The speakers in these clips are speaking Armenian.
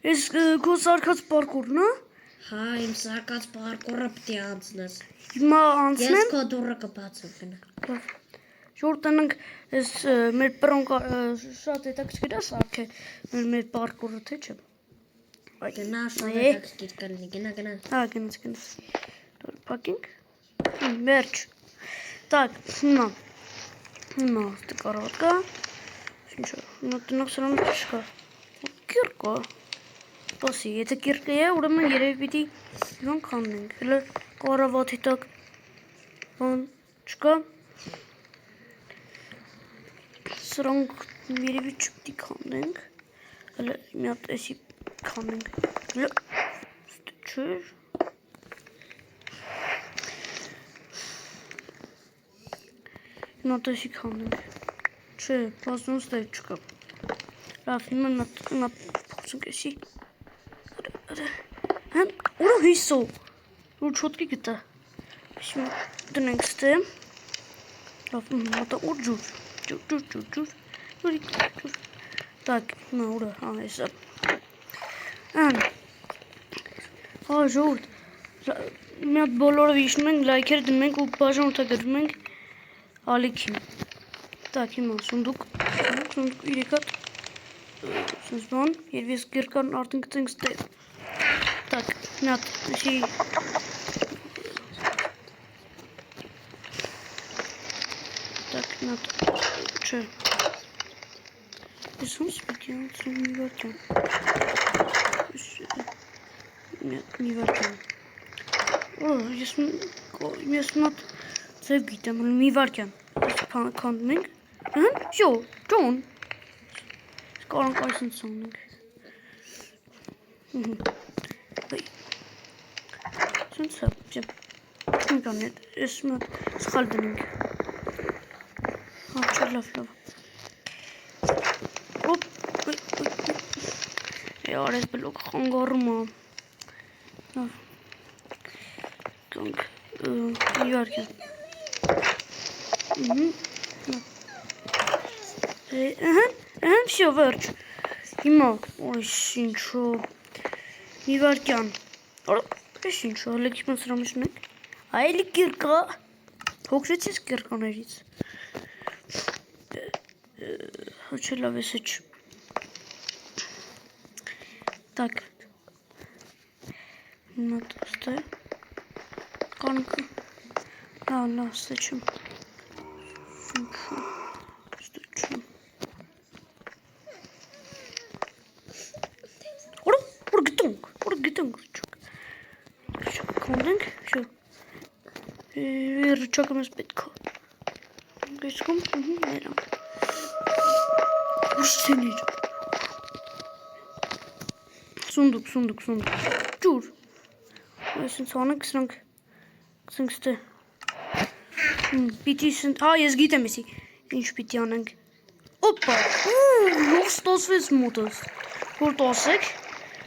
Ես քո սարկած պարկուրն է։ Հա, իմ սարկած պարկուրը պիտի անցնես։ Հիմա անցնեմ։ Ես քո դուռը կբացեմ գնա։ Շուտ տնենք ես մեր պրոնք շատ հետաքրքիր է սարքը մեր պարկուրը թե չէ։ Գնա շատ հետաքրքիր կլինի, գնա։ Հա, գնաց։ Փակենք։ Վերջ։ Так, հիմա կարողա։ Ինչ նա տնող սրան չկա։ Կիրկա։ Պասի, եթե կիրկա է, ուրեմն երևի պիտի իվան քանդենք։ Հələ կարավաթի տակ բան չկա։ Սրանք երևի չպիտի քանդենք։ Հələ մի հատ էսի քանդենք։ Հələ չէ։ Նա տեսի քանդենք։ Չէ, բազոնց դե չկա։ Լավ, հիմա նա փոխենք էսի։ Հան, ուր հիսո։ Ուր չոտքի գտա։ Հիմա դնենք ստե։ Լավ, մոտա ուր ջուր։ Так, հիմա ուր, հա, էսա։ Ան։ Հա, ժողովուրդ։ Մի հատ բոլորը հիշում ենք, լայքեր դնում ենք ու բաժանորդը գրում ենք ալիքին։ Так, հիմա սունդուկ 3 հատ senz bun. Երբ ես գերկան արդեն գցենք ստե։ Так, մի հատ էսի Так, մի հատ չէ։ Ես ոնց պիտի անցնեմ մի վարքան։ Մի վարքան։ Ես մի հատ ձև գիտեմ, մի վարքան։ Քանդում ենք։ Հն, շո, Ջոն։ Կարանք այսինչ սանենք։ Սենց է, չնկան հետ, ես մի հատ սխալ դնենք։ Հա, չէ, լավ։ Ոպ, արես բլոկ խանգարում է։ Լավ, կանք, մի վարկյան։ Всё, վերջ։ Հիմա, այս ինչո։ Մի վարկյան։ Այս ինչո, հələ քիչ սրա մեջ ունենք։ Այլի կիրկա։ Փոքրեցես կիրկաներից։ Հոչ լավ է սեչ։ Так. Հիմա ստե։ Կանքը։ Լավ, սեչում։ Քանդենք, շո։ Ռճակը մեզ պետք է։ Գեցքում, ներանք։ Ուշտեներ։ Սունդուկ։ Ջուր։ Այսինչ անենք սրանք գցենք ստե։ Պիտի սենց, ես գիտեմ էսի, ինչ պիտի անենք։ Օպա, լավ ստասվեց մոտս, որ տասեք,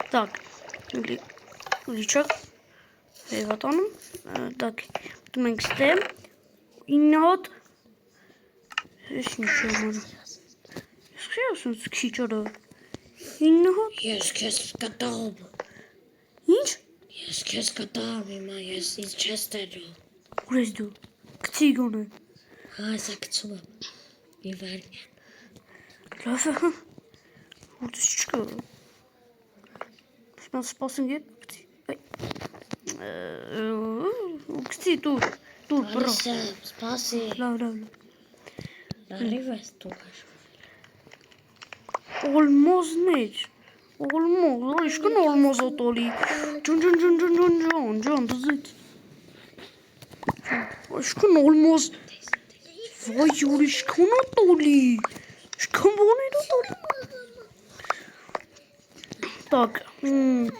так, լիչակ, հեվատ անում, так, դում ենք ստե, 9 հատ, ես ինչ համար, ես խի ասենց քիչ արա, 9 հատ, ես քեզ կտամ, ինչ, ես քեզ կտամ հիմա, ես ինձ չես տերում, ուր ես դու, կցի գոնը, հա, սա կցում եմ, մի վարկյան, լավ է, որտես չկա, Սպան սպասենք ետ, կցի, դուր, բրո, սպասի, լավ, լարիվ ես դու հաշվել, Olmazներ, իշկն olmaz ոտոլի, ջան, դզիտ, իշկն olmaz, վայ յուր իշկն ոտոլի, իշկն բոներ ոտոլի, Так, հիմա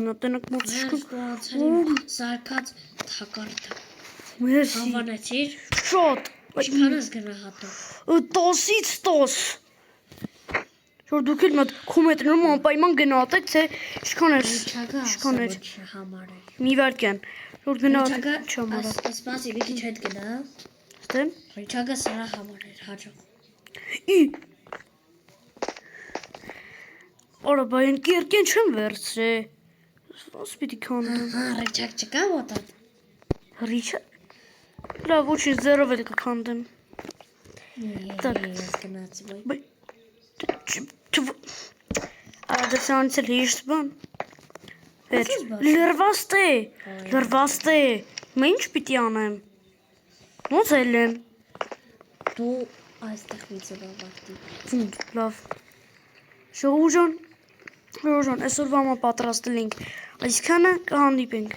նատենակ մոտ իշկն, սարկած թակարդը, մերսի, հավանեցիր, շատ, ինչքան ես գնահատում, 10-ից 10, Որ դուք էլ մոտ կոմենտներում անպայման գնահատեք, թե ինչքան էր։ Մի վարկյան։ Որ գնահատեք չամարա։ Սպասի, մի քիչ հետ գնա։ Ստեմ։ Ռիչագը սրա համար էր հաջող։ Արա, բայ ընկերքեն չեմ վերցրե։ Ոնց պիտի քանդեմ։ Ահա, ռեչակ չկա ոտատ։ Հրիչը։ Լավ, ոչինչ ձեռով էլ կքանդեմ։ Так. Ես գնացի ոյ։ Բայ Ադա սրանից էլ հիշտ բան։ Վերջ, Ասես բան։ լրվաստ է, մա ինչ պիտի անեմ։ Ոնց էլ եմ։ Դու այստեղ մի ձևավարտի։ Լավ։ Ժողովուրդ ջան, այսօրվա համար պատրաստել ենք այսքանը կհանդիպենք։